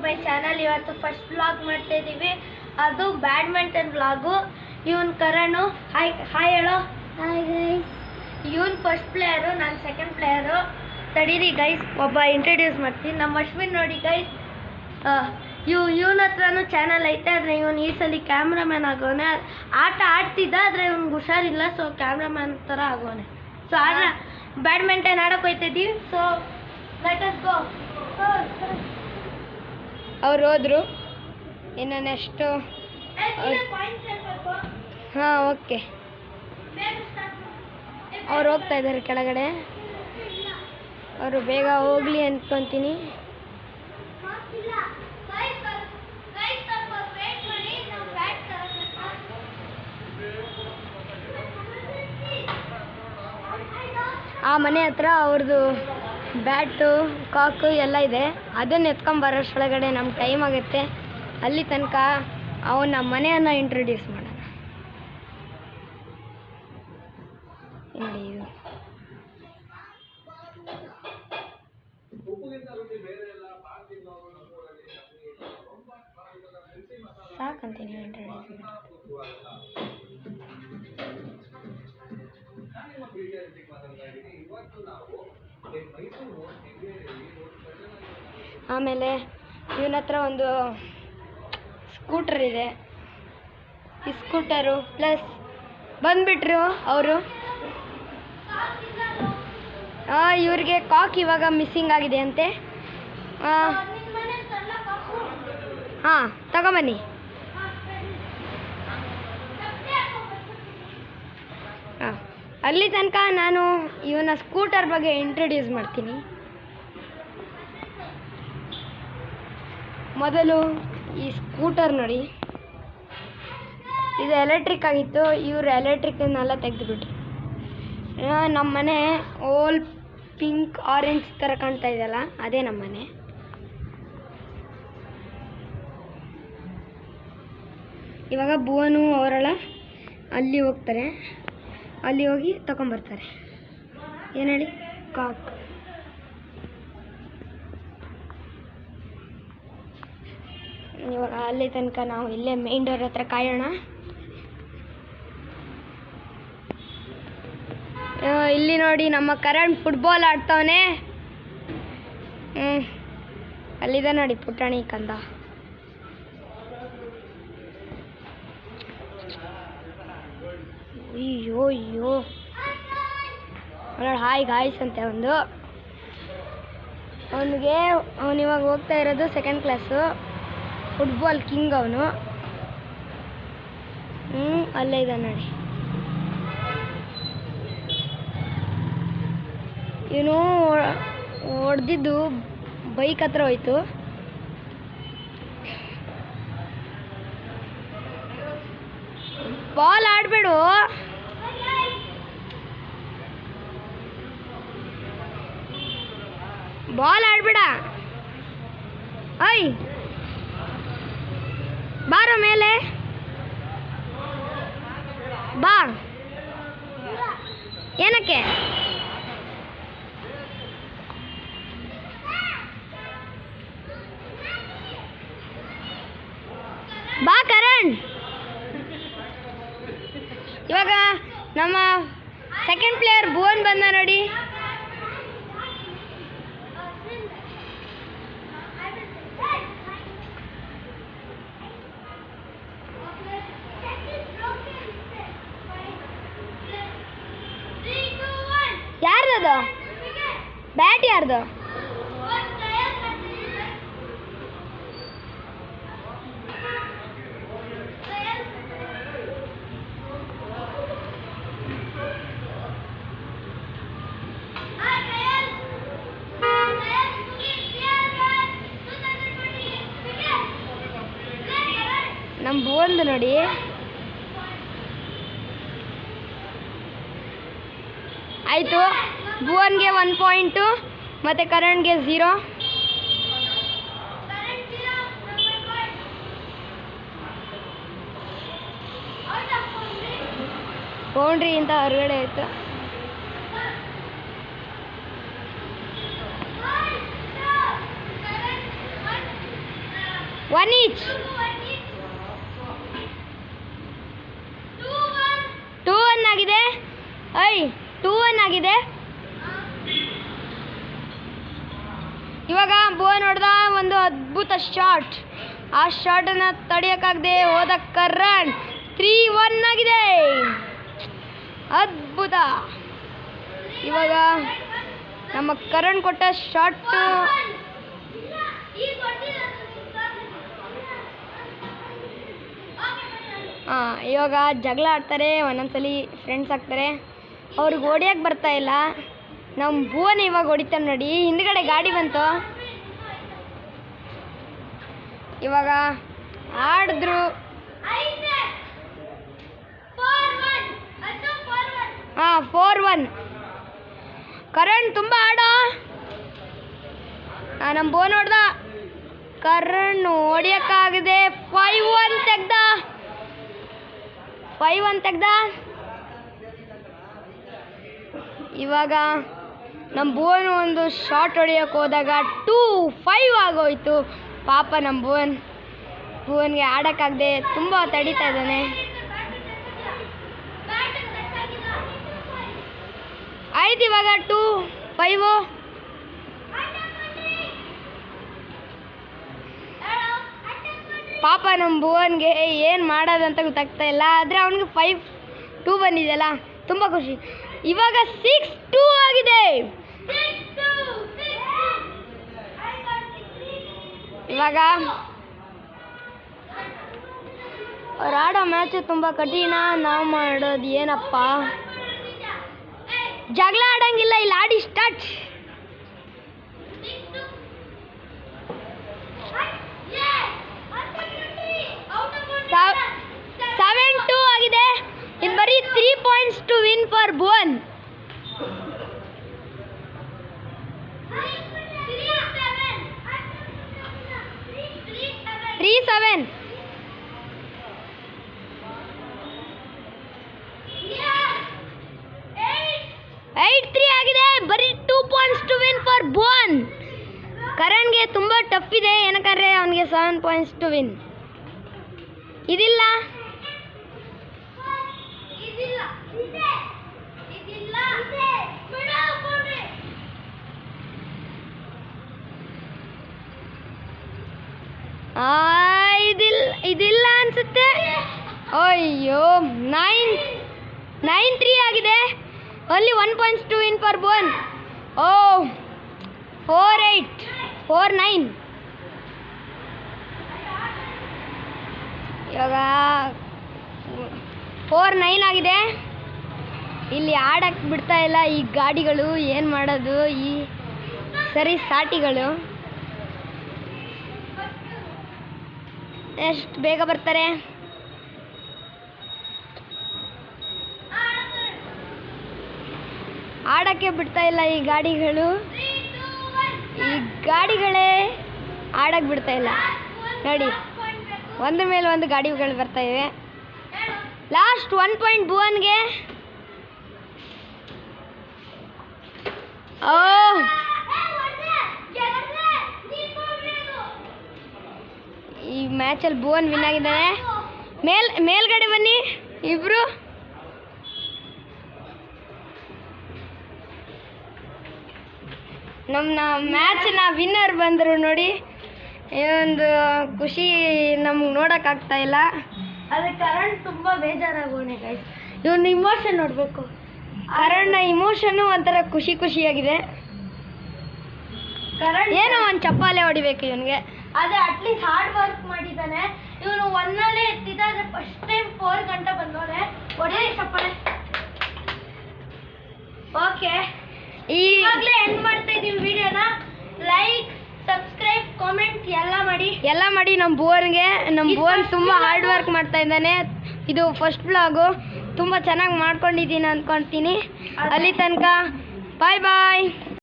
My channel. ಇವತ್ತು first vlog ಮಾಡ್ತಾ ಇದ್ದೀವಿ, ಅದು ಬ್ಯಾಡ್ಮಿಂಟನ್ ವ್ಲಾಗು. ಇವನು ಕರಣು. ಹಾಯ್ ಹಾಯ್ ಹೇಳೋ. Hi guys. ಇವನು ಫಸ್ಟ್ ಪ್ಲೇಯರು, ನಾನು ಸೆಕೆಂಡ್ ಪ್ಲೇಯರು. ತಡೀರಿ ಗೈಸ್, ಒಬ್ಬ ಇಂಟ್ರಡ್ಯೂಸ್ ಮಾಡ್ತೀನಿ. ನಮ್ಮ ಅಶ್ವಿನ್ ನೋಡಿ ಗೈಸ್, ಇವನ ಹತ್ರನೂ ಚಾನಲ್ ಐತೆ, ಆದರೆ ಇವನು ಈ ಸಲ ಕ್ಯಾಮ್ರಾಮ್ಯಾನ್ ಆಗೋನೆ. ಆಟ ಆಡ್ತಿದ್ದ, ಆದರೆ ಇವ್ನಿಗೆ ಹುಷಾರಿಲ್ಲ, ಸೊ ಕ್ಯಾಮ್ರಾಮ್ಯಾನ್ ಥರ ಆಗೋನೆ. ಸೊ ಆದ್ರೆ ಬ್ಯಾಡ್ಮಿಂಟನ್ ಆಡೋಕೆ ಹೋಗ್ತಿದ್ದೀವಿ. So let us go. ಅವ್ರು ಹೋದ್ರು, ಇನ್ನು ನೆಕ್ಸ್ಟು. ಹಾಂ ಓಕೆ, ಅವ್ರು ಹೋಗ್ತಾ ಇದ್ದಾರೆ ಕೆಳಗಡೆ. ಅವರು ಬೇಗ ಹೋಗಲಿ ಅಂದ್ಕೊತೀನಿ. ಆ ಮನೆ ಹತ್ರ ಅವ್ರದ್ದು ಬ್ಯಾಟು ಕಾಕು ಎಲ್ಲ ಇದೆ. ಅದನ್ನು ಎತ್ಕೊಂಬರೋಷ್ಟೊಳಗಡೆ ನಮ್ಮ ಟೈಮ್ ಆಗುತ್ತೆ. ಅಲ್ಲಿ ತನಕ ಅವನ ಮನೆಯನ್ನು ಇಂಟ್ರೊಡ್ಯೂಸ್ ಮಾಡೋಣ. ನೋಡಿ, ಇದು ಸಾಕಂತೀನಿ ಇಂಟ್ರೊಡ್ಯೂಸ್ ಮಾಡಿ. ಆಮೇಲೆ ಇವನ ಹತ್ರ ಒಂದು ಸ್ಕೂಟರ್ ಇದೆ. ಈ ಸ್ಕೂಟರು ಪ್ಲಸ್ ಬಂದ್ಬಿಟ್ರು ಅವರು. ಇವ್ರಿಗೆ ಕಾಕ್ ಇವಾಗ ಮಿಸ್ಸಿಂಗ್ ಆಗಿದೆ ಅಂತೆ. ಹಾಂ ತಗೊಂಬನ್ನಿ. ಹಾಂ, ಅಲ್ಲಿ ತನಕ ನಾನು ಇವನ ಸ್ಕೂಟರ್ ಬಗ್ಗೆ ಇಂಟ್ರೊಡ್ಯೂಸ್ ಮಾಡ್ತೀನಿ. ಮೊದಲು ಈ ಸ್ಕೂಟರ್ ನೋಡಿ, ಇದು ಎಲೆಕ್ಟ್ರಿಕ್ ಆಗಿತ್ತು. ಇವರು ಎಲೆಕ್ಟ್ರಿಕನ್ನೆಲ್ಲ ತೆಗೆದುಬಿಟ್ರು. ನಮ್ಮ ಮನೆ ಓಲ್ ಪಿಂಕ್ ಆರೆಂಜ್ ಥರ ಕಾಣ್ತಾ ಇದೆಯಲ್ಲ, ಅದೇ ನಮ್ಮ ಮನೆ. ಇವಾಗ ಭುವನು ಅವರೆಲ್ಲ ಅಲ್ಲಿ ಹೋಗ್ತಾರೆ. ಅಲ್ಲಿ ಹೋಗಿ ತಗೊಂಬರ್ತಾರೆ. ಏನು ಹೇಳಿ, ಕಾಕ್. ಇವಾಗ ಅಲ್ಲಿ ತನಕ ನಾವು ಇಲ್ಲೇ ಮೇನ್ ಡೋರ್ ಹತ್ರ ಕಾಯೋಣ. ಇಲ್ಲಿ ನೋಡಿ, ನಮ್ಮ ಕರಣ್ ಫುಟ್ಬಾಲ್ ಆಡ್ತವನೆ. ಅಲ್ಲಿದೆ ನೋಡಿ ಪುಟಾಣಿ ಕಂದ. ಅಯ್ಯೋ ಅಯ್ಯೋ, ನೋಡಿ ಹಾಯ್ ಗಾಯ್ಸ್ ಅಂತೆ ಒಂದು. ಅವನಿವಾಗ ಹೋಗ್ತಾ ಇರೋದು ಸೆಕೆಂಡ್ ಕ್ಲಾಸು. ಫುಟ್ಬಾಲ್ ಕಿಂಗ್ ಅವನು. ಅಲ್ಲೇ ಇದೆ ನೋಡಿ. ಇವನು ಹೊಡೆದಿದ್ದು ಬೈಕ್ ಹತ್ರ ಹೋಯ್ತು. ಬಾಲ್ ಆಡಬೇಡು. ಬಾಲ್ ಆಡಬೇಡ. ಐ ಬಾರೋ ಮೇಲೆ ಬಾ. ಏನಕ್ಕೆ? ಬಾ ಕರಣ್. ಇವಾಗ ನಮ್ಮ ಸೆಕೆಂಡ್ ಪ್ಲೇಯರ್ ಭುವನ್ ಬಂದ ನೋಡಿ. ಯಾರ್ದು ಬ್ಯಾಟ್? ಯಾರ್ದು? ನಮ್ಮ ಭುವನ್ದು ನೋಡಿ. ಆಯಿತು, ಭುವನ್ಗೆ 1 ಪಾಯಿಂಟು ಮತ್ತು ಕರಣ್ಗೆ 0. ಬೌಂಡ್ರಿ ಅಂತ ಹೊರಗಡೆ ಆಯಿತು. 1 each. 2-1 ಆಗಿದೆ. 2-1 ಆಗಿದೆ. ಇವಾಗ ಭುವನ್ ಹೊಡೆದ ಒಂದು ಅದ್ಭುತ ಶಾಟ್. ಆ ಶಾಟನ್ನು ತಡೆಯೋಕ್ಕಾಗದೆ ಹೋದ ಕರಣ್. 3-1 ಆಗಿದೆ. ಅದ್ಭುತ. ಇವಾಗ ನಮ್ಮ ಕರಣ್ ಕೊಟ್ಟ ಶಾಟ್ ಇವಾಗ ಜಗಳ ಆಡ್ತಾರೆ, ಒಂದೊಂದ್ಸಲಿ ಫ್ರೆಂಡ್ಸ್ ಆಗ್ತಾರೆ. ಅವ್ರಿಗೆ ಹೊಡಿಯೋಕ್ಕೆ ಬರ್ತಾ ಇಲ್ಲ. ನಮ್ಮ ಭುವನ್ ಇವಾಗ ಹೊಡಿತಾನೆ ನೋಡಿ. ಹಿಂದ್ಗಡೆ ಗಾಡಿ ಬಂತು. ಇವಾಗ ಆಡಿದ್ರು. 4-1. ಕರಣ್ ತುಂಬ ಆಡೋ. ನಮ್ಮ ಭುವನ್ ಹೊಡೆದ. ಕರಣ್ ಹೊಡಿಯೋಕ್ಕಾಗದೆ 5-1 ತೆಗ್ದ. 5-1 ತೆಗ್ದ. ಇವಾಗ ನಮ್ಮ ಭುವನ್ ಒಂದು ಶಾಟ್ ಹೊಡಿಯೋಕೆ ಹೋದಾಗ 2-5 ಆಗೋಯ್ತು. ಪಾಪ ನಮ್ಮ ಭುವನ್ಗೆ ಆಡೋಕ್ಕಾಗದೆ ತುಂಬ ತಡೀತಾ ಇದ್ದಾನೆ. ಆಯ್ತು ಇವಾಗ 2-5. ಪಾಪ ನಮ್ಮ ಭುವನ್ಗೆ ಏನು ಮಾಡೋದಂತ ಗೊತ್ತಾಗ್ತಾ ಇಲ್ಲ. ಆದರೆ ಅವನಿಗೆ 5-2 ಬಂದಿದೆಯಲ್ಲ, ತುಂಬ ಖುಷಿ. ಇವಾಗ 6-2 ಆಗಿದೆ. ಇವಾಗ ಅವ್ರು ಆಡೋ ಮ್ಯಾಚು ತುಂಬ ಕಠಿಣ. ನಾವು ಮಾಡೋದು ಏನಪ್ಪ, ಜಗಳ ಆಡಂಗಿಲ್ಲ, ಇಲ್ಲಿ ಆಡಿ ಸ್ಟಾರ್ಟ್. $7-2 ಆಗಿದೆ. ಇನ್ನು ಬರೀ 3 points to win for Bhuvan. 3-7. 8-3 ಆಗಿದೆ. ಬರೀ 2 points to win for Bhuvan. ಕರಣ್ಗೆ ತುಂಬ ಟಫ್ ಇದೆ, ಏನಕ್ಕಾದ್ರೆ ಅವನಿಗೆ 7 points to win. ಇದಿಲ್ಲ. ಇದಿಲ್ಲ ಅನ್ಸುತ್ತೆ. ಅಯ್ಯೋ 9-3 ಆಗಿದೆ. only 1 points to win for Bhuvan. 4-8, 4-9. ಇವಾಗ 4-9 ಆಗಿದೆ. ಇಲ್ಲಿ ಆಡಕ್ಕೆ ಬಿಡ್ತಾ ಇಲ್ಲ ಈ ಗಾಡಿಗಳು. ಏನು ಮಾಡೋದು ಈ ಸರಿ ಸಾಟಿಗಳು. ಎಷ್ಟು ಬೇಗ ಬರ್ತಾರೆ. ಆಡಕ್ಕೆ ಬಿಡ್ತಾ ಇಲ್ಲ ಈ ಗಾಡಿಗಳು. ಈ ಗಾಡಿಗಳೇ ಆಡಕ್ಕೆ ಬಿಡ್ತಾ ಇಲ್ಲ ನೋಡಿ. ಒಂದ್ರ ಮೇಲೆ ಒಂದು ಗಾಡಿಗಳು ಬರ್ತಾ ಇವೆ. Last 1 point ಭುವನ್ಗೆ. ಈ ಮ್ಯಾಚಲ್ಲಿ ಭುವನ್ ವಿನ್ ಆಗಿದ್ದಾನೆ. ಮೇಲ್ಗಡೆ ಬನ್ನಿ ಇಬ್ರು. ನಮ್ಮ ಮ್ಯಾಚ್ನ ವಿನ್ನರ್ ಬಂದರು ನೋಡಿ. ಒಂದು ಖುಷಿ ನಮ್ಗೆ ನೋಡೋಕ್ಕಾಗ್ತಾ ಇಲ್ಲ. ಅದಕ್ಕೆ ಕರಣ್ ತುಂಬ ಬೇಜಾರಾಗೋನೆ ಗೈಸ್. ಇವನು ಇಮೋಷನ್ ನೋಡಬೇಕು. ಕರಣ್ನ ಇಮೋಷನ್ನು ಒಂಥರ ಖುಷಿಯಾಗಿದೆ. ಕರಣ್ ಏನೋ ಒಂದು ಚಪ್ಪಾಲೆ ಹೊಡಿಬೇಕು ಇವನಿಗೆ. ಅದೇ ಅಟ್ಲೀಸ್ಟ್ ಹಾರ್ಡ್ ವರ್ಕ್ ಮಾಡಿದ್ದಾನೆ. ಇವನು 1 ಎತ್ತಿದ್ದಾದ್ರೆ ಫಸ್ಟ್ ಟೈಮ್ 4 ಗಂಟೆ ಬಂದವನೆ. ಒಳ್ಳೆ ಚಪ್ಪಾಳೆ. ಓಕೆ, ಈವಾಗಲೇ ಎಂಡ್ ಮಾಡ್ತಾ ಇದ್ದೀವಿ ವಿಡಿಯೋನ. ಲೈಕ್, ಸಬ್ಸ್ಕ್ರೈಬ್, ಕಾಮೆಂಟ್ ಎಲ್ಲ ಮಾಡಿ ನಮ್ಮ ಭುವನ್ ತುಂಬ ಹಾರ್ಡ್ ವರ್ಕ್ ಮಾಡ್ತಾ ಇದ್ದಾನೆ. ಇದು ಫಸ್ಟ್ ವ್ಲಾಗು. ತುಂಬ ಚೆನ್ನಾಗಿ ಮಾಡ್ಕೊಂಡಿದ್ದೀನಿ ಅಂದ್ಕೊಳ್ತೀನಿ. ಅಲ್ಲಿ ತನಕ ಬಾಯ್.